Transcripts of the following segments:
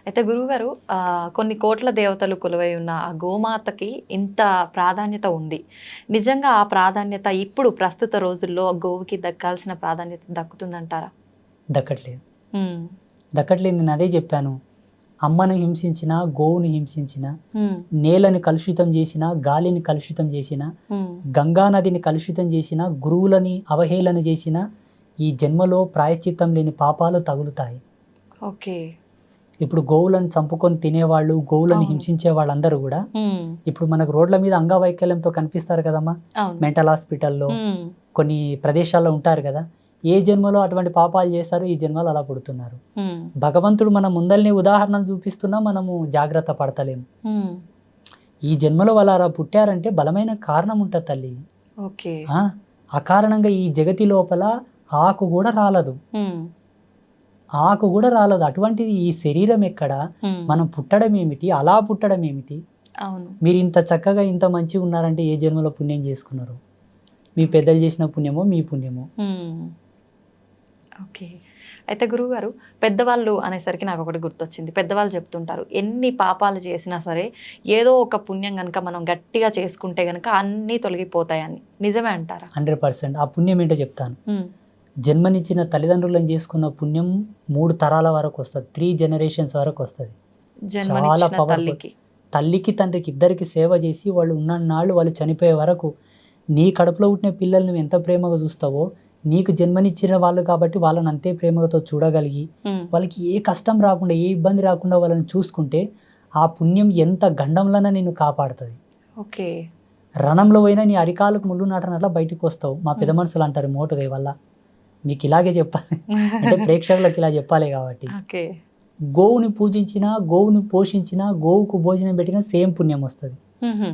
అయితే గురువుగారు కొన్ని కోట్ల దేవతలు కొలువై ఉన్న ఆ గోమాతకి ఇంత ప్రాధాన్యత ఉంది. నిజంగా ఆ ప్రాధాన్యత ఇప్పుడు ప్రస్తుత రోజుల్లో గోవుకి దక్కాల్సిన ప్రాధాన్యత దక్కుతుందంటారా? దక్కట్లేదు. హ్మ్. దక్కట్లేదు, నేను అదే చెప్పాను. అమ్మను హింసించిన, గోవుని హింసించిన, హ్మ్. నేలని కలుషితం చేసిన, గాలిని కలుషితం చేసిన, హ్మ్. గంగా నదిని కలుషితం చేసిన, గురువులని అవహేళన చేసిన, ఈ జన్మలో ప్రాయశ్చిత్తం లేని పాపాలు తగులుతాయి. ఓకే. ఇప్పుడు గోవులను చంపుకొని తినేవాళ్ళు, గోవులను అవును. హింసించే వాళ్ళందరూ కూడా హ్మ్. ఇప్పుడు మనకు రోడ్ల మీద అంగవైకల్యంతో కనిపిస్తారు కదమ్మా. అవును. మెంటల్ హాస్పిటల్లో హ్మ్. కొన్ని ప్రదేశాల్లో ఉంటారు కదా. ఏ జన్మలో అటువంటి పాపాలు చేశారు, ఈ జన్మలో అలా పుడుతున్నారు. హ్మ్. భగవంతుడు మన ముందల్ని ఉదాహరణలు చూపిస్తున్నా మనము జాగ్రత్త పడతలేము. హ్మ్. ఈ జన్మలో వాళ్ళు అలా పుట్టారంటే బలమైన కారణం ఉంటుంది తల్లి. ఓకే. అకారణంగా ఈ జగతి లోపల ఆకు కూడా రాలదు. హ్మ్. ఆకు కూడా రాలదు. అటువంటిది ఈ శరీరం ఎక్కడ, హ్మ్. మనం పుట్టడం ఏమిటి, అలా పుట్టడం ఏమిటి? అవును. మీరు ఇంత చక్కగా ఇంత మంచిగా ఉన్నారంటే ఏ జన్మలో పుణ్యం చేసుకున్నారు? మీ పెద్దలు చేసిన పుణ్యమో, మీ పుణ్యమో. హ్మ్. ఓకే. అయితే గురువుగారు, పెద్దవాళ్ళు అనేసరికి నాకు ఒకటి గుర్తొచ్చింది. పెద్దవాళ్ళు చెప్తుంటారు, ఎన్ని పాపాలు చేసినా సరే ఏదో ఒక పుణ్యం గనక మనం గట్టిగా చేసుకుంటే గనక అన్నీ తొలగిపోతాయని. నిజమే అంటారా? 100%. ఆ పుణ్యం ఏంటో చెప్తాను. హ్మ్. జన్మనిచ్చిన తల్లిదండ్రులను చేసుకున్న పుణ్యం 3 తరాల వరకు వస్తుంది. 3 జనరేషన్స్ వరకు వస్తుంది. చాలా జన్మనిచ్చిన పవర్ఫుల్. తల్లికి. తల్లికి తండ్రికి ఇద్దరికి సేవ చేసి వాళ్ళు ఉన్నన్నాళ్ళు వాళ్ళు చనిపోయే వరకు నీ కడుపులో పుట్టిన పిల్లల్ని నువ్వు ఎంత ప్రేమగా చూస్తావో, నీకు జన్మనిచ్చిన వాళ్ళు కాబట్టి వాళ్ళని అంతే ప్రేమతో చూడగలిగి, హ్మ్. వాళ్ళకి ఏ కష్టం రాకుండా, ఏ ఇబ్బంది రాకుండా వాళ్ళని చూసుకుంటే ఆ పుణ్యం ఎంత గండంలోనే నిన్ను కాపాడుతుంది. ఓకే. రణంలో పోయినా నీ అరికాలకు ముళ్ళు నాటనట్లా బయటకు వస్తావు. మా పెద్ద మనుషులు అంటారు మోటుగా వల్ల. మీకు ఇలాగే చెప్పాలి అంటే ప్రేక్షకులకు ఇలా చెప్పాలి కాబట్టి. ఓకే. గోవుని పూజించినా, గోవుని పోషించినా, గోవుకు భోజనం పెట్టినా సేమ్ పుణ్యం వస్తుంది. హుహు.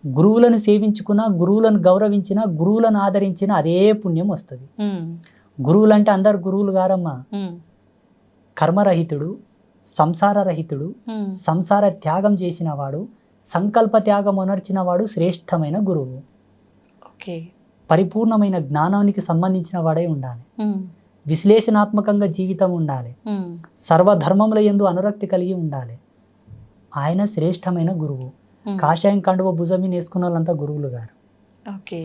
గురువులను సేవించుకున్నా, గురువులను గౌరవించినా, గురువులను ఆదరించినా అదే పుణ్యం వస్తుంది. హ్మ్. గురువులంటే అందరు గురువులు గారమ్మా. హ్మ్. కర్మరహితుడు, సంసారరహితుడు, హ్మ్. సంసార త్యాగం చేసినవాడు, సంకల్ప త్యాగం అనర్చినవాడు శ్రేష్టమైన గురువు. ఓకే. పరిపూర్ణమైన జ్ఞానానికి సంబంధించిన వాడై ఉండాలి. హ్మ్. విశ్లేషణాత్మకంగా జీవితం ఉండాలి. హ్మ్. సర్వధర్మముల యందు అనురక్తి కలిగి ఉండాలి. ఆయన శ్రేష్టమైన గురువు. హ్మ్. కాషాయం కండువ భుజం మీద వేసుకున్న వాళ్ళంతా గురువులు గారు. ఓకే.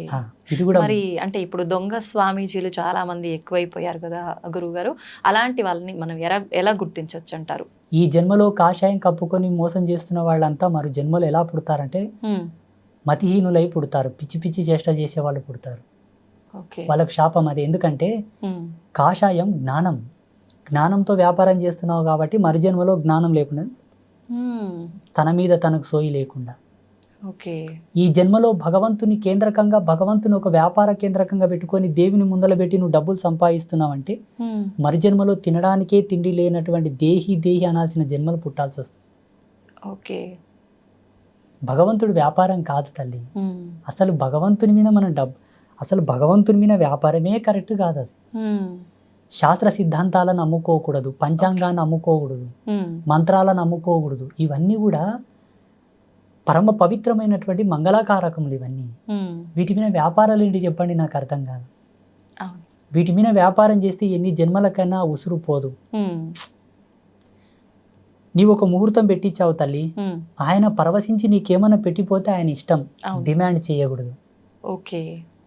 ఇది కూడా మరి అంటే ఇప్పుడు దొంగ స్వామీజీలు చాలా మంది ఎక్కువైపోయారు కదా గురువుగారు. అలాంటి వాళ్ళని మనం ఎలా గుర్తించొచ్చు అంటారు? ఈ జన్మలో కాషాయం కప్పుకొని మోసం చేస్తున్న వాళ్ళంతా మరు జన్మలో ఎలా పుడతారంటే హ్మ్. మతిహీనులై పుడతారు. పిచ్చి పిచ్చి చేష్ట చేసే వాళ్ళు పుడతారు. ఓకే. వాళ్ళకు శాపం అది. ఎందుకంటే హ్మ్. కాషాయం జ్ఞానం. జ్ఞానంతో వ్యాపారం చేస్తున్నావు కాబట్టి మరు జన్మలో జ్ఞానం లేకుండా, హ్మ్. తన మీద తనకు సోయి లేకుండా, ఓకే. ఈ జన్మలో భగవంతుని కేంద్రకంగా, భగవంతుని ఒక వ్యాపార కేంద్రకంగా పెట్టుకొని దేవుని ముందల పెట్టి నువ్వు డబ్బులు సంపాదిస్తున్నావంటే హ్మ్. మరు జన్మలో తినడానికే తిండి లేనటువంటి దేహి అనాల్సిన జన్మలు పుట్టాల్సి వస్తుంది. ఓకే. భగవంతుడు వ్యాపారం కాదు తల్లి. హ్మ్. అసలు భగవంతుని మీద మనం అసలు భగవంతుని మీద వ్యాపారమే కరెక్ట్ కాదు. అది హ్మ్. శాస్త్ర సిద్ధాంతాలను అమ్ముకోకూడదు, పంచాంగాన్ని అమ్ముకోకూడదు, హ్మ్. మంత్రాలను అమ్ముకోకూడదు. ఇవన్నీ కూడా పరమ పవిత్రమైనటువంటి మంగళకారకములు ఇవన్నీ. హ్మ్. వీటి మీద వ్యాపారాలు ఏంటి చెప్పండి, నాకు అర్థం కాదు. అవును. వీటి మీద వ్యాపారం చేస్తే ఎన్ని జన్మలకైనా ఉసురు పోదు. హ్మ్. నీవు ఒక ముహూర్తం పెట్టించావు తల్లి, హ్మ్. ఆయన పరవశించి నీకేమన్నా పెట్టిపోతే ఆయన ఇష్టం, అవును. డిమాండ్ చేయకూడదు. ఓకే.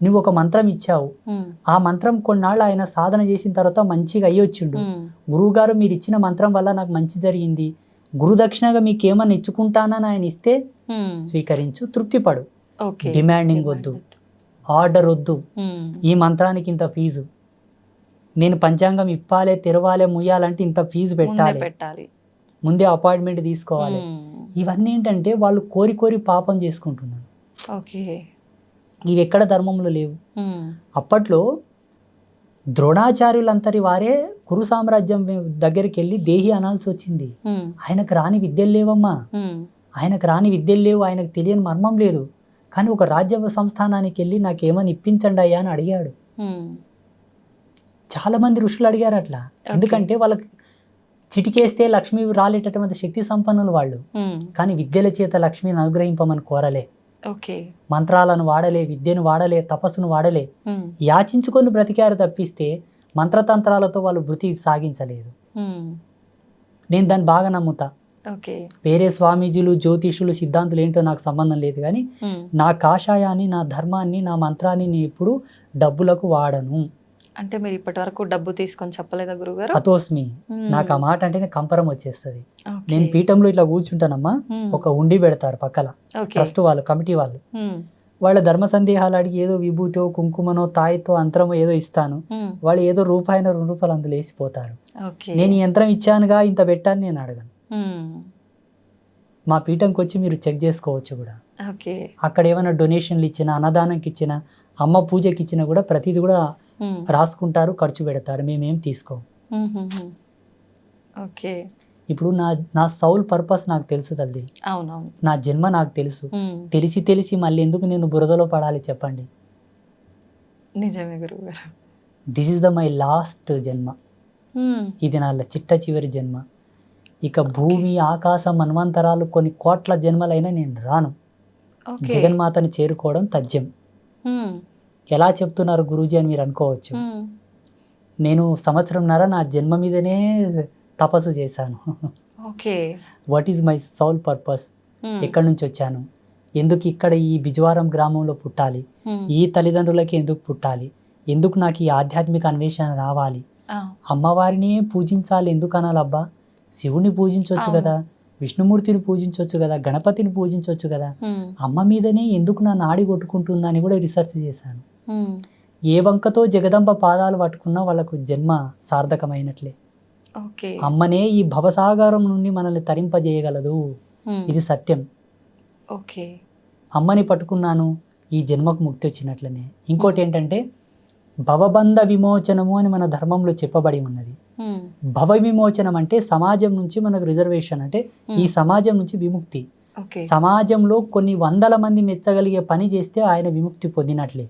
నువ్వు ఒక మంత్రం ఇచ్చావు, హ్మ్. ఆ మంత్రం కొన్నాళ్ళు ఆయన సాధన చేసిన తర్వాత మంచిగా అయ్యొచ్చిండు. హ్మ్. గురువుగారు మీరు ఇచ్చిన మంత్రం వల్ల నాకు మంచి జరిగింది, గురుదక్షిణగా మీకు ఏమన్నా ఇచ్చుకుంటానని ఆయన ఇస్తే హ్మ్. స్వీకరించు, తృప్తిపడు. ఓకే. డిమాండింగ్ వద్దు, ఆర్డర్ వద్దు. హ్మ్. ఈ మంత్రానికి ఇంత ఫీజు, నేను పంచాంగం ఇప్పాలే, తెరవాలే, ముయ్యాలంటే ఇంత ఫీజు ముందే పెట్టాలి, పెట్టాలి. ముందే అపాయింట్మెంట్ తీసుకోవాలి. హ్మ్. ఇవన్నీ ఏంటంటే వాళ్ళు కోరి కోరి పాపం చేసుకుంటున్నారు. ఓకే. ఇవి ఎక్కడ ధర్మంలో లేవు. హ్మ్. అప్పట్లో ద్రోణాచార్యులంతటి వారే కురు సామ్రాజ్యం దగ్గరికి వెళ్ళి దేహి అనాల్సి వచ్చింది. హ్మ్. ఆయనకు రాని విద్యలు లేవమ్మా. హ్మ్. ఆయనకు రాని విద్యలు లేవు, ఆయనకు తెలియని మర్మం లేదు. కానీ ఒక రాజ్య సంస్థానానికి వెళ్ళి నాకేమని ఇప్పించండి అయ్యా అని అడిగాడు. హ్మ్. చాలా మంది ఋషులు అడిగారు అట్లా. ఎందుకంటే వాళ్ళకి చిటికేస్తే లక్ష్మి రాలేటటువంటి శక్తి సంపన్నులు వాళ్ళు. హ్మ్. కానీ విద్యల చేత లక్ష్మిని అనుగ్రహింపమని కోరలే, ఓకే. మంత్రాలను వాడలే, విద్యను వాడలే, తపస్సును వాడలే. హ్మ్. యాచించుకొని బ్రతికారు తప్పిస్తే మంత్రతంత్రాలతో వాళ్ళు వృత్తి సాగించలేదు. హ్మ్. నేను దాన్ని బాగా నమ్ముతా. ఓకే. వేరే స్వామీజీలు, జ్యోతిషులు, సిద్ధాంతులు ఏంటో నాకు సంబంధం లేదు, కానీ నా కాషాయాన్ని, నా ధర్మాన్ని, నా మంత్రాన్ని నేను ఎప్పుడు డబ్బులకు వాడను. అంటే మీరు ఇప్పటి వరకు డబ్బు తీసుకొని చెప్పలేదా గురుగారు? అతోస్మి. నాకు ఆ మాట అంటేనే కంపరం వచ్చేస్తుంది. నేను పీఠంలో ఇట్లా కూర్చుంటానమ్మా, ఒక ఉండి పెడతారు పక్కల, ట్రస్ట్ వాళ్ళు, కమిటీ వాళ్ళు. వాళ్ళ ధర్మ సందేహాలు అడిగి ఏదో విభూతో, కుంకుమనో, తాయితో, అంతరమో ఏదో ఇస్తాను. వాళ్ళు ఏదో రూపాయన 2 రూపాయలు అందులో వేసిపోతారు. నేను ఈ యంత్రం ఇచ్చానుగా, ఇంత పెట్టాను నేను అడగను. మా పీఠంకి వచ్చి మీరు చెక్ చేసుకోవచ్చు కూడా. అక్కడ ఏమైనా డొనేషన్లు ఇచ్చినా, అన్నదానంకి ఇచ్చినా, అమ్మ పూజకి ఇచ్చినా కూడా ప్రతిదీ కూడా రాసుకుంటారు, ఖర్చు పెడతారు. మేమేం తీసుకోం. ఇప్పుడు నా సౌల్ పర్పస్ నాకు తెలుసు తల్లి. నా జన్మ నాకు తెలుసు. తెలిసి మళ్ళీ ఎందుకు నేను బురదలో పడాలి చెప్పండి? నిజమే గురువుగారు. దిస్ ఇస్ మై లాస్ట్ జన్మ. ఇది నా చిట్ట చివరి జన్మ. ఇక భూమి, ఆకాశం, మన్వంతరాలు, కొన్ని కోట్ల జన్మలైనా నేను రాను. జగన్మాతని చేరుకోవడం తథ్యం. ఎలా చెప్తున్నారు గురూజీ అని మీరు అనుకోవచ్చు. నేను 1.5 సంవత్సరంన్నర నా జన్మ మీదనే తపస్సు చేశాను. What is my Saul purpose? ఎక్కడి నుంచి వచ్చాను? ఎందుకు ఇక్కడ ఈ బిజవారం గ్రామంలో పుట్టాలి? ఈ తల్లిదండ్రులకి ఎందుకు పుట్టాలి? ఎందుకు నాకు ఈ ఆధ్యాత్మిక అన్వేషణ రావాలి? అమ్మవారిని పూజించాలి ఎందుకు అనాలబ్బా? శివుని పూజించవచ్చు కదా, విష్ణుమూర్తిని పూజించవచ్చు కదా, గణపతిని పూజించవచ్చు కదా. అమ్మ మీదనే ఎందుకు నా నాడి కొట్టుకుంటుందని కూడా రీసెర్చ్ చేశాను. ఏ వంకతో జగదంబ పాదాలు పట్టుకున్నా వాళ్ళకు జన్మ సార్థకమైనట్లే. అమ్మనే ఈ భవసాగరం నుండి మనల్ని తరింపజేయగలదు. ఇది సత్యం. అమ్మని పట్టుకున్నాను, ఈ జన్మకు ముక్తి వచ్చినట్లనే. ఇంకోటి ఏంటంటే భవబంధ విమోచనము అని మన ధర్మంలో చెప్పబడి ఉన్నది. భవ విమోచనం అంటే సమాజం నుంచి మనకు రిజర్వేషన్, అంటే ఈ సమాజం నుంచి విముక్తి. సమాజంలో కొన్ని 100 మంది మెచ్చగలిగే పని చేస్తే ఆయన విముక్తి పొందినట్లే.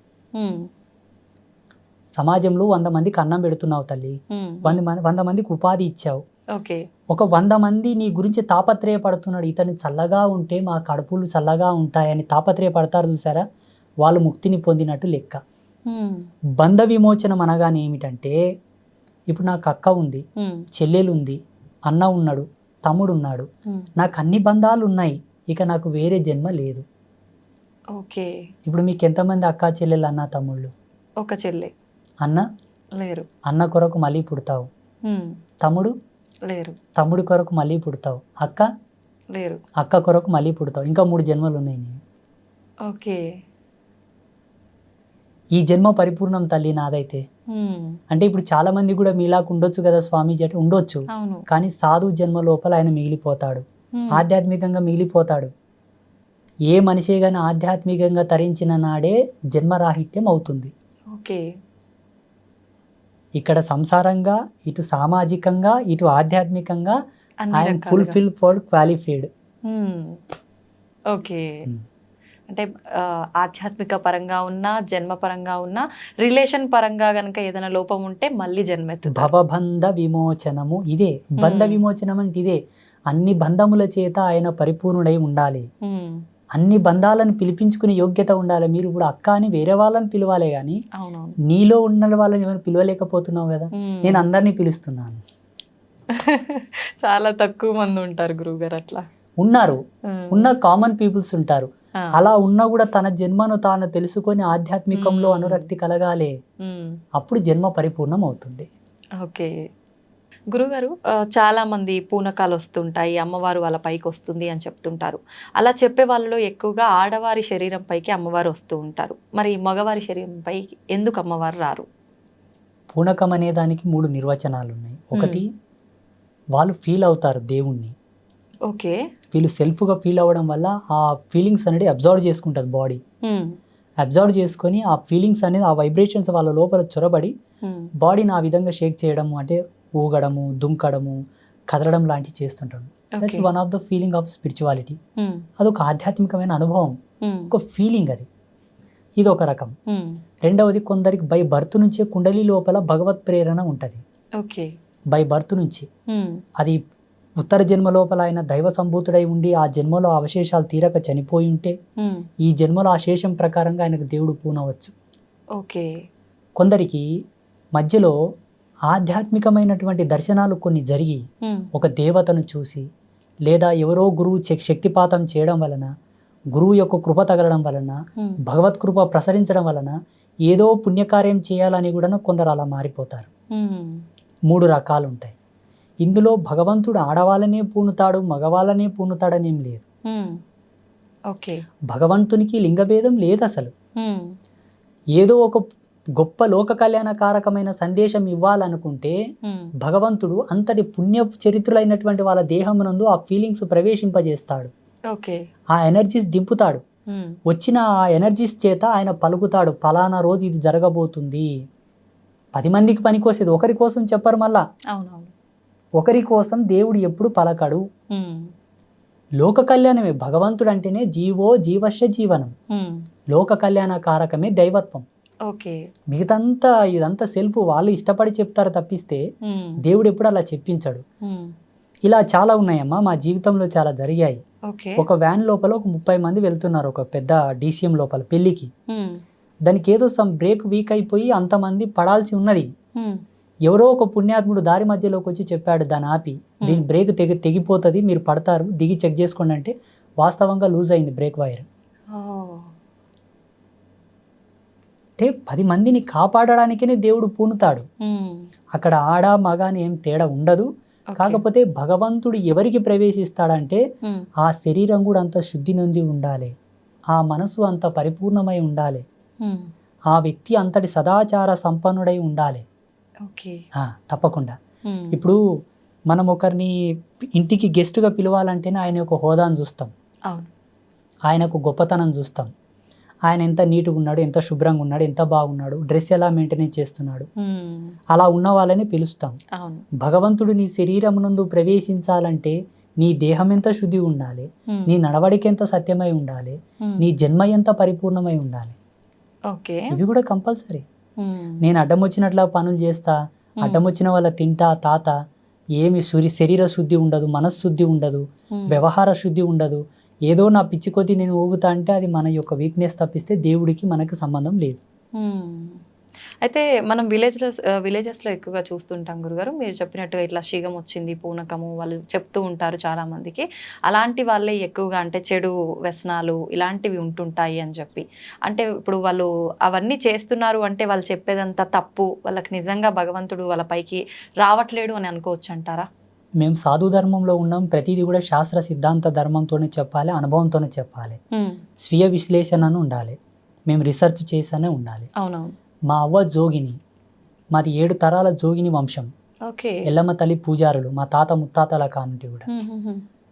సమాజంలో 100 మందికి అన్నం పెడుతున్నావు తల్లి, 100 మందికి ఉపాధి ఇచ్చావు. ఒక 100 మంది నీ గురించి తాపత్రయపడుతున్నాడు, ఇతను చల్లగా ఉంటే మా కడుపులు చల్లగా ఉంటాయని తాపత్రయపడతారు చూసారా, వాళ్ళు ముక్తిని పొందినట్టు లెక్క. బంధ విమోచనం అనగానే ఏమిటంటే, ఇప్పుడు నాకు అక్క ఉంది, చెల్లెలు ఉంది, అన్న ఉన్నాడు, తమ్ముడు ఉన్నాడు, నాకు అన్ని బంధాలు ఉన్నాయి, ఇక నాకు వేరే జన్మ లేదు. ఇప్పుడు మీకు ఎంతమంది అక్క, చెల్లెలు, అన్న, తమ్ముళ్ళు? ఒక చెల్లె. అన్న లేరు. అన్న కొరకు మళ్ళీ పుడతావు. తమ్ముడు లేరు. తమ్ముడి కొరకు మళ్ళీ పుడతావు. అక్క లేరు. అక్క కొరకు మళ్ళీ పుడతావు. ఇంకా 3 జన్మలు ఉన్నాయి నీవు. ఈ జన్మ పరిపూర్ణం తల్లి నాదైతే. అంటే ఇప్పుడు చాలా మంది కూడా మీలాగా ఉండొచ్చు కదా స్వామీజీ అంటే, ఉండొచ్చు, కానీ సాధు జన్మ లోపల ఆయన మిగిలిపోతాడు, ఆధ్యాత్మికంగా మిగిలిపోతాడు. ఏ మనిషి గాని ఆధ్యాత్మికంగా తరించిన నాడే జన్మరాహిత్యం అవుతుంది. ఇక్కడ సంసారంగా, ఇటు సామాజికంగా, ఇటు ఆధ్యాత్మికంగా ఐఎమ్ ఫుల్ఫిల్ ఫర్ క్వాలిఫైడ్. అంటే ఆధ్యాత్మిక పరంగా ఉన్నా, జన్మ పరంగా ఉన్నా, రిలేషన్ పరంగా గనక ఏదైనా లోపం ఉంటే మళ్ళీ జన్మెత్తుతారు. భవబంధ విమోచనము ఇదే. బంధ విమోచనం అంటే ఇదే. అన్ని బంధముల చేత ఆయన పరిపూర్ణుడై ఉండాలి. అన్ని బంధాలను పిలిపించుకునే యోగ్యత ఉండాలి. మీరు ఇప్పుడు అక్క అని వేరే వాళ్ళని పిలవాలే గాని నీలో ఉన్న వాళ్ళని ఏమైనా పిలవలేకపోతున్నావు కదా. నేను అందరినీ పిలుస్తున్నాను. చాలా తక్కువ మంది ఉంటారు గురువుగారు. అట్లా ఉన్నారు, ఉన్న కామన్ పీపుల్స్ ఉంటారు. అలా ఉన్నా కూడా తన జన్మను తాను తెలుసుకొని ఆధ్యాత్మికంలో అనురక్తి కలగాలి, అప్పుడు జన్మ పరిపూర్ణం అవుతుంది. గురుగారు, చాలా మంది పూనకాలు వస్తుంటాయి, అమ్మవారు వాళ్ళ పైకి వస్తుంది అని చెప్తుంటారు. అలా చెప్పే వాళ్ళలో ఎక్కువగా ఆడవారి శరీరం పైకి అమ్మవారు వస్తూ ఉంటారు. మరి మగవారి శరీరం పైకి ఎందుకు అమ్మవారు రారు? పూనకం అనే దానికి 3 నిర్వచనాలు ఉన్నాయి. ఒకటి, వాళ్ళు ఫీల్ అవుతారు దేవుణ్ణి. వీళ్ళు సెల్ఫ్గా ఫీల్ అవ్వడం వల్ల ఆ ఫీలింగ్స్ అనేది అబ్జర్వ్ చేసుకుంటారు బాడీ. అబ్జర్వ్ చేసుకొని ఆ ఫీలింగ్స్ అనేది, ఆ వైబ్రేషన్స్ వాళ్ళ లోపల చొరబడి బాడీని ఆ విధంగా షేక్ చేయడము, అంటే ఊగడము, దుంకడము, కదలడం లాంటివి చేస్తుంటాడు. That's one of the feeling of spirituality. అదొక ఆధ్యాత్మికమైన అనుభవం, ఒక ఫీలింగ్ అది. ఇది ఒక రకం. రెండవది, కొందరికి బై బర్త్ నుంచే కుండలి లోపల భగవత్ ప్రేరణ ఉంటుంది. బై బర్త్ నుంచి. అది ఉత్తర జన్మ లోపల ఆయన దైవ సంభూతుడై ఉండి ఆ జన్మలో అవశేషాలు తీరక చనిపోయి ఉంటే ఈ జన్మలో ఆ శేషం ప్రకారంగా ఆయనకు దేవుడు పూనవచ్చు. ఓకే. కొందరికి మధ్యలో ఆధ్యాత్మికమైనటువంటి దర్శనాలు కొన్ని జరిగి ఒక దేవతను చూసి లేదా ఎవరో గురువు శక్తిపాతం చేయడం వలన, గురువు యొక్క కృప తగలడం వలన, భగవత్ కృప ప్రసరించడం వలన ఏదో పుణ్యకార్యం చేయాలని కూడా కొందరు అలా మారిపోతారు. 3 రకాలు ఉంటాయి. ఇందులో భగవంతుడు ఆడవాళ్ళనే పూనుతాడు, మగవాళ్ళనే పూనుతాడనేం లేదు. ఓకే, భగవంతునికి లింగభేదం లేదు అసలు. ఏదో ఒక గొప్ప లోక కళ్యాణకారకమైన సందేశం ఇవ్వాలనుకుంటే భగవంతుడు అంతటి పుణ్య చరిత్రులైనటువంటి వాళ్ళ దేహమునందు ఆ ఫీలింగ్స్ ప్రవేశింపజేస్తాడు. ఓకే, ఆ ఎనర్జీస్ దింపుతాడు. వచ్చిన ఆ ఎనర్జీస్ చేత ఆయన పలుకుతాడు, ఫలానా రోజు ఇది జరగబోతుంది. 10 మందికి పనికొసేది, ఒకరి కోసం చెప్పరు. మళ్ళా అవునవును, ఒకరి కోసం దేవుడు ఎప్పుడు పలకడు. లోక కళ్యాణమే భగవంతుడు అంటేనే జీవో జీవశ్య జీవనం. లోక కళ్యాణకారకమే దైవత్వం. ఓకే, మిగతంతా ఇదంతా సెల్ఫ్, వాళ్ళు ఇష్టపడి చెప్తారు తప్పిస్తే దేవుడు ఎప్పుడు అలా చెప్పించాడు. ఇలా చాలా ఉన్నాయమ్మా, మా జీవితంలో చాలా జరిగాయి. ఒక వ్యాన్ లోపల ఒక 30 మంది వెళ్తున్నారు, ఒక పెద్ద DCM లోపల పెళ్లికి. దానికి ఏదో సమ్ బ్రేక్ వీక్ అయిపోయి అంతమంది పడాల్సి ఉన్నది. ఎవరో ఒక పుణ్యాత్ముడు దారి మధ్యలోకి వచ్చి చెప్పాడు, దాన్ని ఆపి, దీని బ్రేక్ తెగిపోతుంది, మీరు పడతారు, దిగి చెక్ చేసుకోండి అంటే వాస్తవంగా లూజ్ అయింది బ్రేక్ వైర్. అంటే 10 మందిని కాపాడడానికే దేవుడు పూనుతాడు. అక్కడ ఆడ మగ అని ఏం తేడా ఉండదు. కాకపోతే భగవంతుడు ఎవరికి ప్రవేశిస్తాడంటే ఆ శరీరం కూడా అంత శుద్ధి నొంది ఉండాలి, ఆ మనసు అంత పరిపూర్ణమై ఉండాలి, ఆ వ్యక్తి అంతటి సదాచార సంపన్నుడై ఉండాలి. తప్పకుండా. ఇప్పుడు మనం ఒకరిని ఇంటికి గెస్ట్గా పిలవాలంటేనే ఆయన యొక్క హోదాను చూస్తాం, ఆయనకు గొప్పతనం చూస్తాం, ఆయన ఎంత నీట్గా ఉన్నాడు, ఎంత శుభ్రంగా ఉన్నాడు, ఎంత బాగున్నాడు, డ్రెస్ ఎలా మెయింటైన్ చేస్తున్నాడు, అలా ఉన్న వాళ్ళని పిలుస్తాం. భగవంతుడు నీ శరీరం నందు ప్రవేశించాలంటే నీ దేహం ఎంత శుద్ధి ఉండాలి, నీ నడవడికి ఎంత సత్యమై ఉండాలి, నీ జన్మ ఎంత పరిపూర్ణమై ఉండాలి. ఇవి కూడా కంపల్సరీ. నేను అడ్డం వచ్చినట్లా పనులు చేస్తా, అడ్డం వచ్చిన వాళ్ళ తింటా తాత, ఏమి శరీర శుద్ధి ఉండదు, మనశ్శుద్ధి ఉండదు, వ్యవహార శుద్ధి ఉండదు, ఏదో నా పిచ్చి కొద్దీ నేను ఊగుతా అంటే అది మన యొక్క వీక్నెస్ తప్పిస్తే దేవుడికి మనకి సంబంధం లేదు. అయితే మనం విలేజెస్లో ఎక్కువగా చూస్తుంటాం గురుగారు, మీరు చెప్పినట్టుగా ఇట్లా శీఘం వచ్చింది, పూనకము, వాళ్ళు చెప్తూ ఉంటారు చాలా మందికి. అలాంటి వాళ్ళే ఎక్కువగా అంటే చెడు వ్యసనాలు ఇలాంటివి ఉంటుంటాయి అని చెప్పి, అంటే ఇప్పుడు వాళ్ళు అవన్నీ చేస్తున్నారు అంటే వాళ్ళు చెప్పేదంతా తప్పు, వాళ్ళకి నిజంగా భగవంతుడు వాళ్ళ పైకి రావట్లేడు అని అనుకోవచ్చు అంటారా? మేము సాధు ధర్మంలో ఉన్నాం, ప్రతిదీ కూడా శాస్త్ర సిద్ధాంత ధర్మంతోనే చెప్పాలి, అనుభవంతోనే చెప్పాలి, స్వీయ విశ్లేషణను ఉండాలి, మేము రీసెర్చ్ చేసానే ఉండాలి. అవునవును. మా అవ్వ జోగిని, మాది 7 తరాల జోగిని వంశం, ఎల్లమ్మ తల్లి పూజారులు, మా తాత ముత్తాతల కానుంటి కూడా.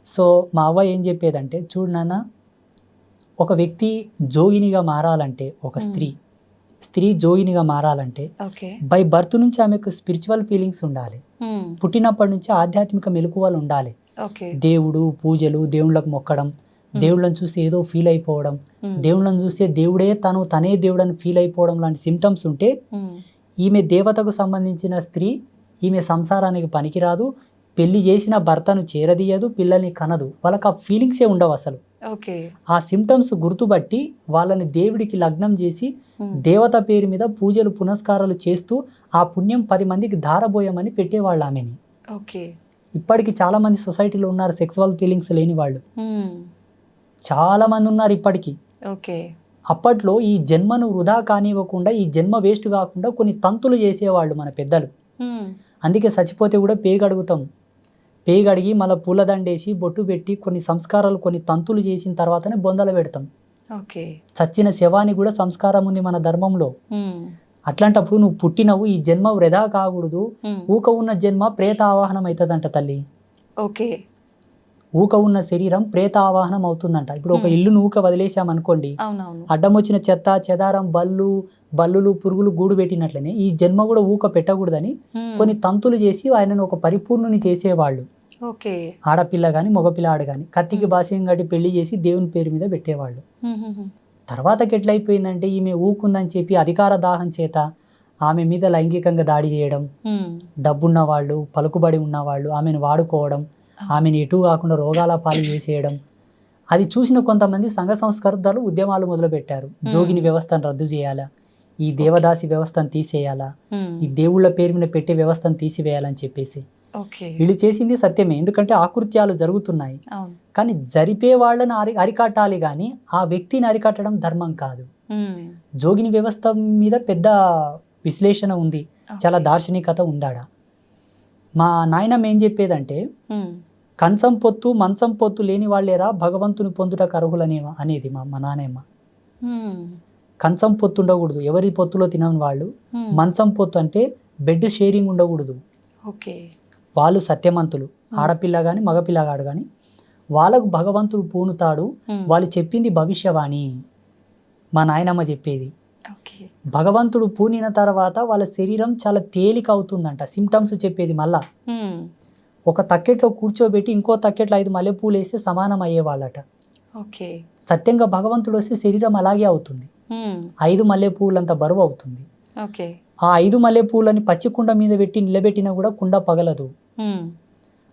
సో మా అవ్వ ఏం చెప్పేదంటే, చూడు నాన్న, ఒక వ్యక్తి జోగినిగా మారాలంటే, ఒక స్త్రీ జోగినిగా మారాలంటే బై బర్త్ నుంచి ఆమెకు స్పిరిచువల్ ఫీలింగ్స్ ఉండాలి, పుట్టినప్పటి నుంచి ఆధ్యాత్మిక మెలకువలు ఉండాలి. దేవుడు, పూజలు, దేవుళ్ళకు మొక్కడం, దేవుళ్ళని చూస్తే ఏదో ఫీల్ అయిపోవడం, దేవుళ్ళని చూస్తే తనే దేవుడని ఫీల్ అయిపోవడం లాంటి సిమ్టమ్స్ ఉంటే ఈమె దేవతకు సంబంధించిన స్త్రీ, ఈమె సంసారానికి పనికిరాదు, పెళ్లి చేసిన భర్తను చేరదీయదు, పిల్లల్ని కనదు, వాళ్ళకి ఆ ఫీలింగ్సే ఉండవు అసలు. ఆ సిమ్టమ్స్ గుర్తుబట్టి వాళ్ళని దేవుడికి లగ్నం చేసి దేవత పేరు మీద పూజలు పునస్కారాలు చేస్తూ ఆ పుణ్యం 10 మందికి ధారబోయమని పెట్టేవాళ్ళు ఆమెని. ఇప్పటికి చాలా మంది సొసైటీలో ఉన్నారు సెక్సువల్ ఫీలింగ్స్ లేని వాళ్ళు, చాలా మంది ఉన్నారు ఇప్పటికీ. అప్పట్లో ఈ జన్మను వృధా కానివ్వకుండా, ఈ జన్మ వేస్ట్ కాకుండా కొన్ని తంతులు చేసేవాళ్ళు మన పెద్దలు. అందుకే చచ్చిపోతే కూడా పేగడుగుతాం, పేగడిగి మళ్ళీ పూలదండేసి బొట్టు పెట్టి కొన్ని సంస్కారాలు, కొన్ని తంతులు చేసిన తర్వాతనే బొందలు పెడతాం. చచ్చిన శవానికి కూడా సంస్కారం ఉంది మన ధర్మంలో. అట్లాంటప్పుడు నువ్వు పుట్టినవు, ఈ జన్మ వృధా కాకూడదు, ఊక ఉన్న జన్మ ప్రేత ఆవాహనం అవుతుందంట తల్లి. ఊక ఉన్న శరీరం ప్రేత ఆవాహనం అవుతుందంట. ఇప్పుడు ఒక ఇల్లును ఊక వదిలేసామనుకోండి, అడ్డం వచ్చిన చెత్త చెదారం, బల్లులు, పురుగులు గూడు పెట్టినట్లనే ఈ జన్మ కూడా ఊక పెట్టకూడదని కొన్ని తంతులు చేసి ఆయనను ఒక పరిపూర్ణుని చేసేవాళ్ళు. ఆడపిల్ల గాని మగపిల్లాడు గాని కత్తికి బాస్యం గట్టి పెళ్లి చేసి దేవుని పేరు మీద పెట్టేవాళ్ళు. తర్వాతకి ఎట్లయిపోయిందంటే, ఈమె ఊకుందని చెప్పి అధికార దాహం చేత ఆమె మీద లైంగికంగా దాడి చేయడం, డబ్బున్న వాళ్ళు, పలుకుబడి ఉన్నవాళ్ళు ఆమెను వాడుకోవడం, ఆమెను ఎటు కాకుండా రోగాల పాలు చేసేయడం. అది చూసిన కొంతమంది సంఘ సంస్కర్తలు ఉద్యమాలు మొదలుపెట్టారు, జోగిని వ్యవస్థను రద్దు చేయాలా, ఈ దేవదాసి వ్యవస్థను తీసేయాలా, ఈ దేవుళ్ళ పేరు మీద పెట్టే వ్యవస్థను తీసివేయాలని చెప్పేసి. ఓకే. వీళ్ళు చేసింది సత్యమే, ఎందుకంటే ఆకృత్యాలు జరుగుతున్నాయి. అవును. కానీ జరిపే వాళ్ళని అరికట్టాలి, కానీ ఆ వ్యక్తిని అరికట్టడం ధర్మం కాదు. జోగిని వ్యవస్థ మీద పెద్ద విశ్లేషణ ఉంది, చాలా దార్శనికత ఉందాడ. మా నాయనమ్మ ఏం చెప్పేదంటే, కంచం పొత్తు మంచం పొత్తు లేని వాళ్ళేరా భగవంతుని పొందుటకు అర్హులనే అనేది మా నాయనమ్మ. కంచం పొత్తు ఉండకూడదు, ఎవరి పొత్తులో తినని వాళ్ళు. మంచం పొత్తు అంటే బెడ్ షేరింగ్ ఉండకూడదు. ఓకే. వాళ్ళు సత్యవంతులు, ఆడపిల్ల కానీ మగపిల్లగాడు కానీ వాళ్ళకు భగవంతుడు పూనుతాడు. వాళ్ళు చెప్పింది భవిష్యవాణి, మా నాయనమ్మ చెప్పేది. భగవంతుడు పూనిన తర్వాత వాళ్ళ శరీరం చాలా తేలిక అవుతుందంట. సిమ్టమ్స్ చెప్పేది మళ్ళా. ఒక తక్కెట్లో కూర్చోబెట్టి ఇంకో తక్కెట్లో 5 మల్లెపూలు వేస్తే సమానం అయ్యేవాళ్ళట. సత్యంగా భగవంతుడు వస్తే శరీరం అలాగే అవుతుంది. 5 మల్లెపూలంత బరువు అవుతుంది. ఆ 5 మల్లెపూలని పచ్చి కుండ మీద పెట్టి నిలబెట్టినా కూడా కుండ పగలదు.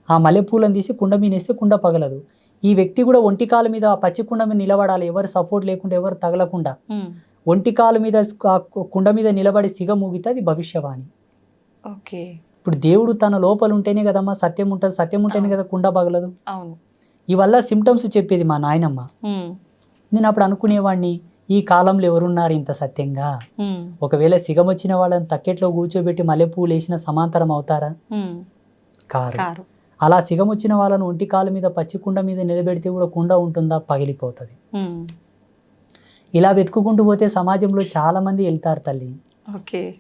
ఆ మల్లెపూలను తీసి కుండ మీద వేస్తే కుండ పగలదు. ఈ వ్యక్తి కూడా ఒంటికాల మీద ఆ పచ్చి కుండ మీద నిలబడాలి, ఎవరు సపోర్ట్ లేకుండా, ఎవరు తగలకుండా. ఒంటికాల మీద కుండ మీద నిలబడి సిగ మూగితే అది భవిష్యవాణి. ఇప్పుడు దేవుడు తన లోపల ఉంటేనే కదమ్మా సత్యం ఉంటుంది, సత్యం ఉంటేనే కదా కుండ పగలదు. ఇవల్ల సిమ్టమ్స్ చెప్పేది మా నాయనమ్మ. నేను అప్పుడు అనుకునేవాడిని, ఈ కాలంలో ఎవరున్నారు ఇంత సత్యంగా? ఒకవేళ సిగం వచ్చిన వాళ్ళని తక్కెట్లో కూర్చోబెట్టి మల్లెపూలు వేసిన సమాంతరం అవుతారా? కారు. అలా సిగం వచ్చిన వాళ్ళను ఒంటి కాలు మీద పచ్చి కుండ మీద నిలబెడితే కూడా కుండ ఉంటుందా? పగిలిపోతుంది. ఇలా వెతుక్కుంటూ పోతే సమాజంలో చాలా మంది వెళ్తారు తల్లి.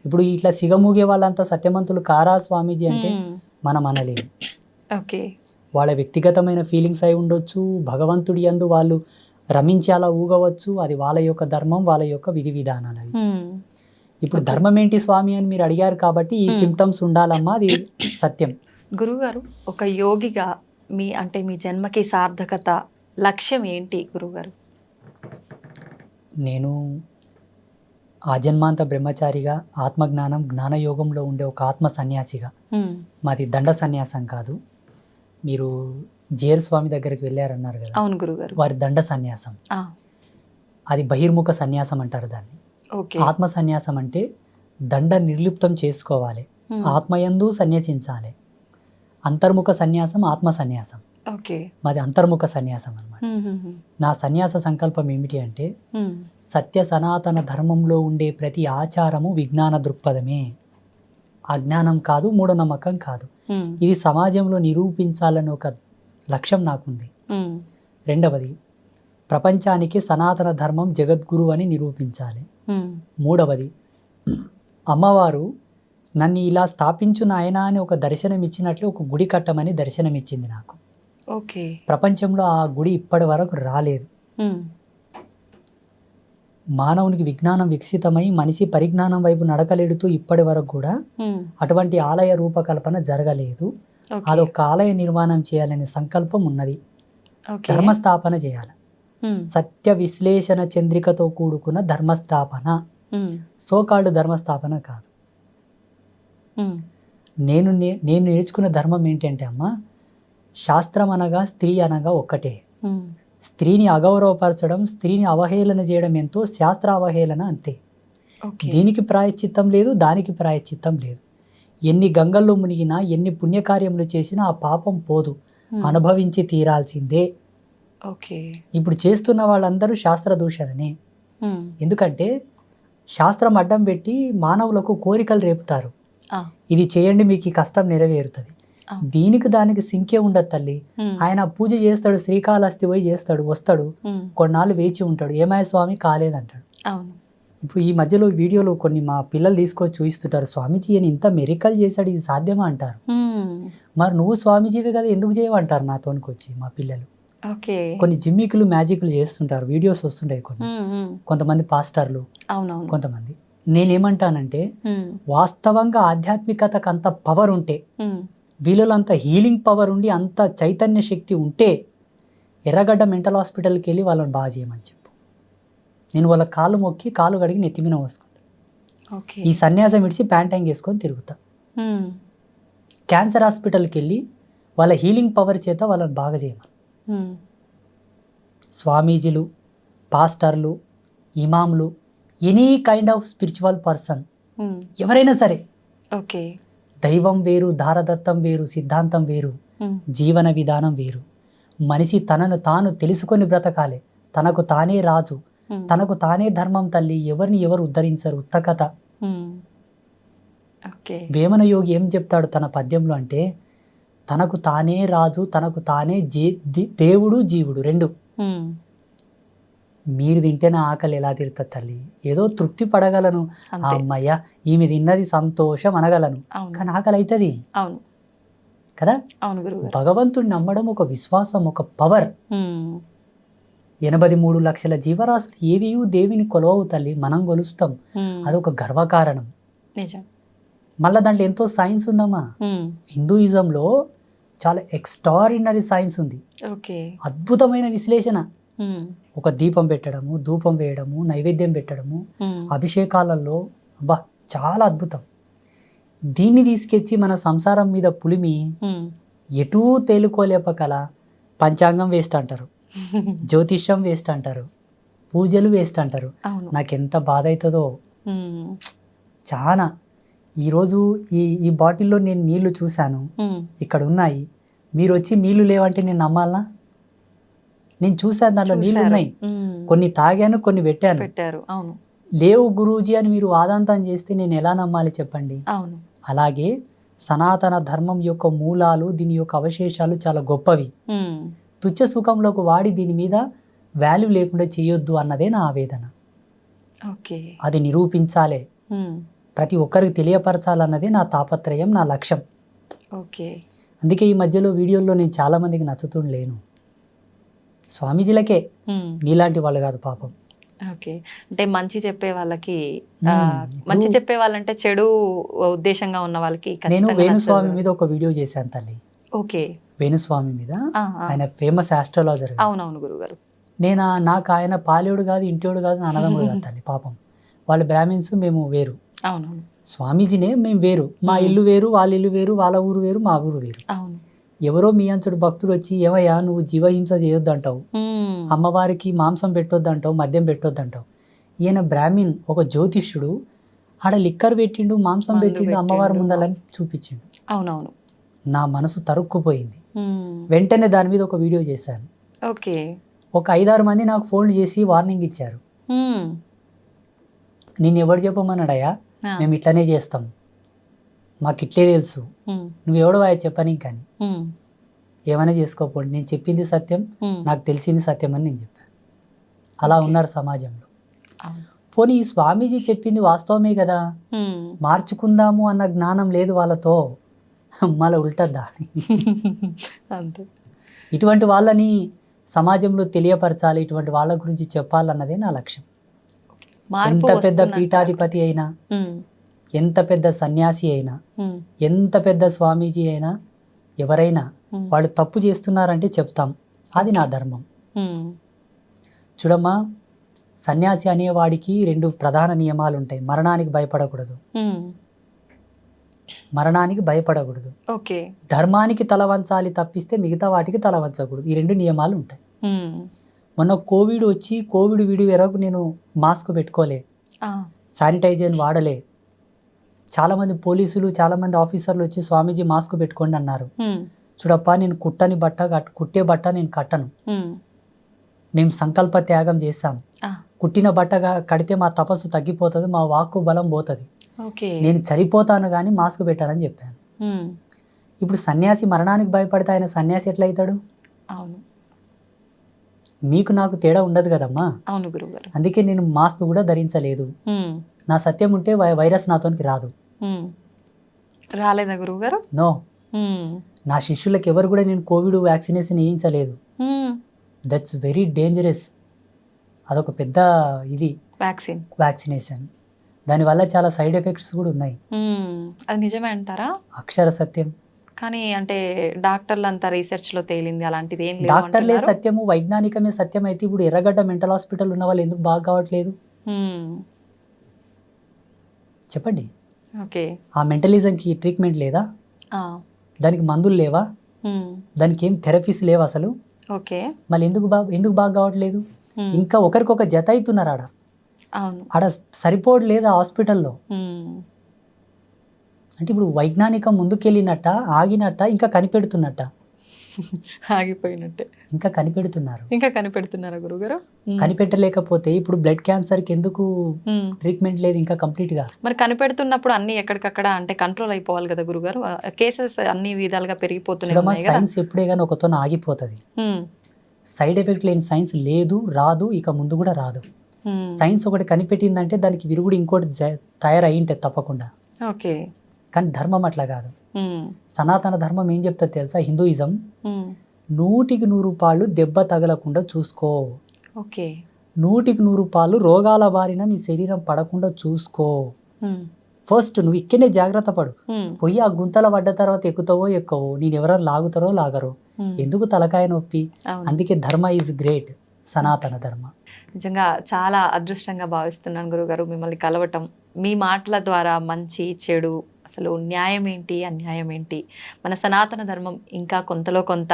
ఇప్పుడు ఇట్లా సిగమూగే వాళ్ళంతా సత్యవంతులు కారా స్వామీజీ అంటే మనం అనలేము. వాళ్ళ వ్యక్తిగతమైన ఫీలింగ్స్ అయి ఉండొచ్చు, భగవంతుడి యందు వాళ్ళు రమించి అలా ఊగవచ్చు. అది వాళ్ళ యొక్క ధర్మం, వాళ్ళ యొక్క విధి విధానాలు. ఇప్పుడు ధర్మం ఏంటి స్వామి అని మీరు అడిగారు కాబట్టి ఈ సిమ్టమ్స్ ఉండాలమ్మా, అది సత్యం. గురుగారు, ఒక యోగిగా మీ జన్మకి సార్థకత లక్ష్యం ఏంటి గురుగారు? నేను ఆజన్మాంత బ్రహ్మచారిగా ఆత్మజ్ఞానం జ్ఞానయోగంలో ఉండే ఒక ఆత్మ సన్యాసిగా. మాది దండ సన్యాసం కాదు. మీరు జేర్ స్వామి దగ్గరికి వెళ్ళారన్నారు కదా. అవును గురుగారు. వారి దండ సన్యాసం, అది బహిర్ముఖ సన్యాసం అంటారు దాన్ని. ఆత్మ సన్యాసం అంటే దండ నిర్లిప్తం చేసుకోవాలి, ఆత్మయందు సన్యాసించాలి. అంతర్ముఖ సన్యాసం ఆత్మ సన్యాసం. మాది అంతర్ముఖ సన్యాసం అన్నమాట. నా సన్యాస సంకల్పం ఏమిటి అంటే, సత్య సనాతన ధర్మంలో ఉండే ప్రతి ఆచారము విజ్ఞాన దృక్పథమే, అజ్ఞానం కాదు, మూఢనమ్మకం కాదు. ఇది సమాజంలో నిరూపించాలని ఒక లక్ష్యం నాకుంది. రెండవది, ప్రపంచానికి సనాతన ధర్మం జగద్గురు అని నిరూపించాలి. మూడవది, అమ్మవారు నన్ను ఇలా స్థాపించు నాయనా అని ఒక దర్శనం ఇచ్చినట్లు ఒక గుడి కట్టమని దర్శనం ఇచ్చింది నాకు. ప్రపంచంలో ఆ గుడి ఇప్పటి వరకు రాలేదు. మానవునికి విజ్ఞానం వికసితమై మనిషి పరిజ్ఞానం వైపు నడకలెడుతూ ఇప్పటి వరకు కూడా అటువంటి ఆలయ రూపకల్పన జరగలేదు. అదొక ఆలయ నిర్మాణం చేయాలనే సంకల్పం ఉన్నది. ధర్మస్థాపన చేయాలి. సత్య విశ్లేషణ చంద్రికతో కూడుకున్న ధర్మస్థాపన, సోకాల్డ్ ధర్మస్థాపన కాదు. నేను నేర్చుకున్న ధర్మం ఏంటంటే అమ్మా, శాస్త్రం అనగా స్త్రీ అనగా ఒక్కటే. స్త్రీని అగౌరవపరచడం, స్త్రీని అవహేళన చేయడం ఎంతో, శాస్త్ర అవహేళన అంతే. దీనికి ప్రాయశ్చిత్తం లేదు, దానికి ప్రాయశ్చిత్తం లేదు. ఎన్ని గంగల్లో మునిగినా, ఎన్ని పుణ్యకార్యములు చేసినా ఆ పాపం పోదు, అనుభవించి తీరాల్సిందే. ఇప్పుడు చేస్తున్న వాళ్ళందరూ శాస్త్ర దూషణనే. ఎందుకంటే శాస్త్రం అడ్డం పెట్టి మానవులకు కోరికలు రేపుతారు. ఇది చేయండి మీకు ఈ కష్టం నెరవేరుతుంది. దీనికి దానికి సింకే ఉండదు తల్లి. ఆయన పూజ చేస్తాడు, శ్రీకాళహస్తి పోయి చేస్తాడు, వస్తాడు, కొన్నాళ్ళు వేచి ఉంటాడు, ఏమయ్య స్వామి కాలేదంటాడు. ఇప్పుడు ఈ మధ్యలో వీడియోలో కొన్ని మా పిల్లలు తీసుకొచ్చి చూపిస్తుంటారు, స్వామీజీ అని ఇంత మెరికల్ చేశాడు, ఇది సాధ్యమా అంటారు. మరి నువ్వు స్వామీజీవే కదా, ఎందుకు చేయమంటారు నాతోనికి వచ్చి మా పిల్లలు. కొన్ని జిమ్మికులు మ్యాజిక్లు చేస్తుంటారు, వీడియోస్ వస్తుంటాయి కొంతమంది పాస్టర్లు, కొంతమంది. నేనేమంటానంటే, వాస్తవంగా ఆధ్యాత్మికతకు అంత పవర్ ఉంటే, వీళ్ళలో అంత హీలింగ్ పవర్ ఉండి, అంత చైతన్య శక్తి ఉంటే, ఎర్రగడ్డ మెంటల్ హాస్పిటల్కి వెళ్ళి వాళ్ళని బాగా చేయమని చెప్పు. నేను వాళ్ళ కాళ్ళు మొక్కి కాళ్ళు కడిగి నెత్తిమీన పోసుకుంటా. ఈ సన్యాసం ఇడిచి ప్యాంటైంగ్ వేసుకొని తిరుగుతా. క్యాన్సర్ హాస్పిటల్కి వెళ్ళి వాళ్ళ హీలింగ్ పవర్ చేత వాళ్ళని బాగా చేయమని. స్వామీజీలు, పాస్టర్లు, ఇమాంలు any kind of spiritual person, um, ఎవరైనా సరే, ఓకే. దైవం వేరు, దారదత్తం వేరు, సిద్ధాంతం వేరు, ఉమ్, జీవన విధానం వేరు. మనిషి తనను తాను తెలుసుకొని బ్రతకాలి. తనకు తానే రాజు, ఉమ్, తనకు తానే ధర్మం తల్లి. ఎవరిని ఎవరు ఉద్ధరించరు. ఉత్తకథ. ఉమ్, ఓకే. వేమన యోగి ఏం చెప్తాడు తన పద్యంలో అంటే, తనకు తానే రాజు, తనకు తానే దేవుడు జీవుడు రెండు. ఉమ్, మీరు తింటే నా ఆకలి ఎలా తీరుతుంది తల్లి? ఏదో తృప్తి పడగలను, అంతే. అమ్మయ్య ఈమె తిన్నది సంతోషం అనగలను, అవును, కానీ ఆకలి అవుతుంది అవును, కదా. అవును గురుగారు. భగవంతుడిని నమ్మడం ఒక విశ్వాసం, ఒక పవర్. ఉమ్, 83 లక్షల జీవరాశులు ఏవి దేవిని కొలవవు తల్లి, మనం కొలుస్తాం. ఉమ్, అదొక గర్వకారణం. నిజం. మళ్ళీ దాంట్లో ఎంతో సైన్స్ ఉందమ్మా. ఉమ్, హిందూయిజంలో చాలా ఎక్స్ట్రాడినరీ సైన్స్ ఉంది, ఓకే. అద్భుతమైన విశ్లేషణ. ఉమ్, ఒక దీపం పెట్టడము, ధూపం వేయడము, నైవేద్యం పెట్టడము, ఉమ్, అభిషేకాలలో, అబ్బా చాలా అద్భుతం. దీన్ని తీసుకొచ్చి మన సంసారం మీద పులిమి ఉమ్, ఎటూ తేలుకోలేపకల పంచాంగం వేస్ట్ అంటారు, జ్యోతిష్యం వేస్ట్ అంటారు, పూజలు వేస్ట్ అంటారు. అవును. నాకెంత బాధ అవుతుందో ఉమ్, చాలా. ఈరోజు ఈ బాటిల్లో నేను నీళ్లు చూశాను, ఉమ్, ఇక్కడ ఉన్నాయి. మీరు వచ్చి నీళ్లు లేవంటే నేను నమ్మాలా? నేను చూశాను, దాంట్లో నీళ్లు చూశారు. ఉన్నాయి. ఉమ్, కొన్ని తాగాను, కొన్ని పెట్టాను. పెట్టారు. అవును, లేవు గురూజీ అని మీరు వాదాంతం చేస్తే నేను ఎలా నమ్మాలి చెప్పండి? అవును. అలాగే సనాతన ధర్మం యొక్క మూలాలు, దీని యొక్క అవశేషాలు చాలా గొప్పవి. ఉమ్, తుచ్చ సుఖంలోకి వాడి దీని మీద వాల్యూ లేకుండా చేయొద్దు అన్నదే నా ఆవేదన. ఓకే. అది నిరూపించాలే, ఉమ్, ప్రతి ఒక్కరికి తెలియపరచాలన్నదే నా తాపత్రయం, నా లక్ష్యం. ఓకే. అందుకే ఈ మధ్యలో వీడియోల్లో నేను చాలామందికి నచ్చుతుండలేను. స్వామీజీలకే, ఉమ్, మీలాంటి వాళ్ళు కాదు పాపం. ఓకే. అంటే మంచి చెప్పే వాళ్ళకి ఇప్పుడు మంచి చెప్పే వాళ్ళంటే చెడు ఉద్దేశంగా ఉన్న వాళ్ళకి నేను ఖచ్చితంగా వేణుస్వామి నచ్చదు. మీద ఒక వీడియో చేశాను తల్లి. ఓకే. వేణుస్వామి మీద, ఆ, ఆ. ఆయన ఫేమస్ ఆస్ట్రాలజర్. అవునవును గురుగారు. నాకు ఆయన పాలేవుడు కాదు, ఇంటివాడు కాదు, నా అన్నదమ్ముడు కాదు తల్లి పాపం. వాళ్ళు బ్రాహ్మిన్స్, మేము వేరు. అవునవును, స్వామీజీనే మేము వేరు. మా ఇల్లు వేరు, వాళ్ళ ఇల్లు వేరు, వాళ్ళ ఊరు వేరు, మా ఊరు వేరు. అవును. ఎవరో మీ అంచుడు భక్తులు వచ్చి, ఏమయ్యా నువ్వు జీవహింస చేయొద్దంటావు, ఉమ్, అమ్మవారికి మాంసం పెట్టొద్దంటావు, మద్యం పెట్టొద్దంటావు. ఈయన బ్రాహ్మిన్, ఒక జ్యోతిష్యుడు, ఆడ లిక్కర్ పెట్టిండు, మాంసం మందు పెట్టిండు, అమ్మవారి పెట్టిండు, ముందలని చూపించిండు. అవునవును. నా మనసు తరుక్కుపోయింది. ఉమ్, వెంటనే దాని మీద ఒక వీడియో చేశాను. ఓకే. ఒక 5-6 మంది నాకు ఫోన్ చేసి వార్నింగ్ ఇచ్చారు. ఉమ్, నేను ఎవరు చెప్పమన్నాడయ్యా, ఆ, మేము ఇట్లనే చేస్తాం, మాకు ఇట్లే తెలుసు, ఉమ్, నువ్వు ఎవడో చెప్పని కానీ ఉమ్, ఏమైనా చేసుకోకపోండి, నేను చెప్పింది సత్యం, ఉమ్, నాకు తెలిసింది సత్యం అని నేను చెప్పాను. అలా Okay. ఉన్నారు సమాజంలో. అవును. పోనీ ఈ స్వామీజీ చెప్పింది వాస్తవమే కదా, ఉమ్, మార్చుకుందాము అన్న జ్ఞానం లేదు వాళ్ళతో, మళ్ళీ ఉల్టద్దా? అంతే. ఇటువంటి వాళ్ళని సమాజంలో తెలియపరచాలి, ఇటువంటి వాళ్ళ గురించి చెప్పాలన్నదే నా లక్ష్యం. మార్పు ఎంత పెద్ద వస్తుందంటారు. పీఠాధిపతి అయినా, ఉమ్, ఎంత పెద్ద సన్యాసి అయినా, ఉమ్, ఎంత పెద్ద స్వామీజీ అయినా, ఎవరైనా ఉమ్, వాళ్ళు తప్పు చేస్తున్నారంటే చెప్తాం, అది నా ధర్మం. ఉమ్, చూడమ్మా, సన్యాసి అనేవాడికి 2 ప్రధాన నియమాలు ఉంటాయి. మరణానికి భయపడకూడదు, ఉమ్, మరణానికి భయపడకూడదు, ఓకే. ధర్మానికి తల వంచాలి తప్పిస్తే మిగతా వాటికి తల వంచకూడదు. ఈ 2 నియమాలు ఉంటాయి. ఉమ్, మొన్న కోవిడ్ వచ్చి, కోవిడ్ విడి వరకు నేను మాస్క్ పెట్టుకోలే, ఆ, శానిటైజర్ వాడలే. చాలామంది పోలీసులు, చాలామంది ఆఫీసర్లు వచ్చి స్వామీజీ మాస్క్ పెట్టుకోండి అన్నారు. ఉమ్, చూడప్పా, నేను కుట్టే బట్ట నేను కట్టను. ఉమ్, మేము సంకల్ప త్యాగం చేస్తాం. ఆ, కుట్టిన బట్ట కడితే మా తపస్సు తగ్గిపోతుంది, మా వాక్కు బలం పోతుంది. ఓకే. నేను చనిపోతాను కానీ మాస్క్ పెట్టానని చెప్పాను. ఉమ్, ఇప్పుడు సన్యాసి మరణానికి భయపడితే ఆయన సన్యాసి ఎట్లా అవుతాడు? అవును, మీకు నాకు తేడా ఉండదు కదమ్మా. అవును గురుగారు. అందుకే నేను మాస్క్ కూడా ధరించలేదు. ఉమ్, నా సత్యం ఉంటే వైరస్ నాతోనికి రాదు. ఉమ్, రాలేదా గురుగారు? నో, ఉమ్, నా శిష్యులకు ఎవరు కూడా నేను కోవిడ్ వ్యాక్సినేషన్ వేయించలేదు. Um, that's very dangerous. అదొక పెద్ద ఇది వ్యాక్సిన్. వ్యాక్సినేషన్. దానివల్ల చాలా సైడ్ ఎఫెక్ట్స్ కూడా ఉన్నాయి. ఉమ్, అది నిజమే అంటారా? అక్షర సత్యం. కానీ అంటే డాక్టర్లు అంతా రీసెర్చ్ లో తేలింది అలాంటిది ఏం లేదు డాక్టర్లే అంటున్నారు. సత్యము, వైజ్ఞానికమే సత్యం అయితే ఇప్పుడు ఎర్రగడ్డ మెంటల్ హాస్పిటల్ ఉన్న వాళ్ళు ఎందుకు బాగా కావట్లేదు ఉమ్, చెప్పండి? ఓకే. ఆ మెంటలిజంకి ట్రీట్మెంట్ లేదా? ఆ, దానికి మందులు లేవా? ఉమ్, దానికి ఏం థెరపీస్ లేవు అసలు? ఓకే. మళ్ళీ ఎందుకు బాగా కావట్లేదు? ఉమ్, ఇంకా ఒకరికొక జత అవుతున్నారు ఆడ. అవును. ఆడ సరిపోడు లేదా హాస్పిటల్లో. అంటే ఇప్పుడు వైజ్ఞానికం ముందుకెళ్ళినట్ట, ఆగినట్ట, ఇంకా కనిపెడుతున్నట్ట? ఆగిపోయినట్టే. ఇంకా కనిపెడుతున్నారు. ఇంకా కనిపెడుతున్నారా గురుగారు? కనిపెట్టలేకపోతే ఇప్పుడు బ్లడ్ క్యాన్సర్కి ఎందుకు మ్మ్. ట్రీట్మెంట్ లేదు ఇంకా కంప్లీట్గా? మరి కనిపెడుతున్నప్పుడు అన్ని ఎక్కడికక్కడ అంటే కంట్రోల్ అయిపోవాలి కదా గురుగారు? కేసెస్ అన్ని విధాలుగా పెరిగిపోతూనే చూడమ్మా, ఉన్నాయి కదా. సైన్స్ ఎప్పుడే కానీ ఒకతో ఆగిపోతుంది. మ్మ్. సైడ్ ఎఫెక్ట్ లేని సైన్స్ లేదు, రాదు, ఇక ముందు కూడా రాదు. మ్మ్. సైన్స్ ఒకటి కనిపెట్టిందంటే దానికి విరుగుడు ఇంకోటి తయారై ఉంటుంది తప్పకుండా. ఓకే. కానీ ధర్మం అట్లా కాదు. మ్మ్. సనాతన ధర్మం ఏం చెప్తుంది తెలుసా? హిందూయిజం మ్మ్. 100% దెబ్బ తగలకుండా చూసుకో, ఓకే. 100% రోగాల బారిన నీ శరీరం పడకుండా చూసుకో. మ్మ్. ఫస్ట్ నువ్వు ఇక్కడనే జాగ్రత్త పడు. మ్మ్. పోయి ఆ గుంతల పడ్డ తర్వాత ఎక్కుతావో ఎక్కవో, నేను ఎవరైనా లాగుతారో లాగరో, మ్మ్. ఎందుకు తలకాయ నొప్పి? అవును. అందుకే ధర్మ ఈజ్ గ్రేట్, సనాతన ధర్మ. నిజంగా చాలా అదృష్టంగా భావిస్తున్నాను గురుగారు మిమ్మల్ని కలవటం. మీ మాటల ద్వారా మంచి చెడు, అసలు న్యాయం ఏంటి, అన్యాయం ఏంటి, మన సనాతన ధర్మం ఇంకా కొంతలో కొంత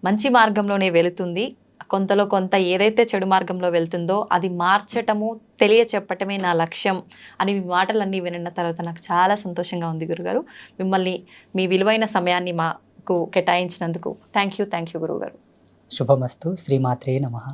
మంచి మార్గంలోనే వెళుతుంది, కొంతలో కొంత ఏదైతే చెడు మార్గంలో వెళ్తుందో అది మార్చటము, తెలియచెప్పటమే నా లక్ష్యం అని మీ మాటలన్నీ విన్న తర్వాత నాకు చాలా సంతోషంగా ఉంది గురుగారు. మిమ్మల్ని మీ విలువైన సమయాన్ని మాకు కేటాయించినందుకు థ్యాంక్ యూ గురుగారు. శుభమస్తు. శ్రీమాత్రే నమః.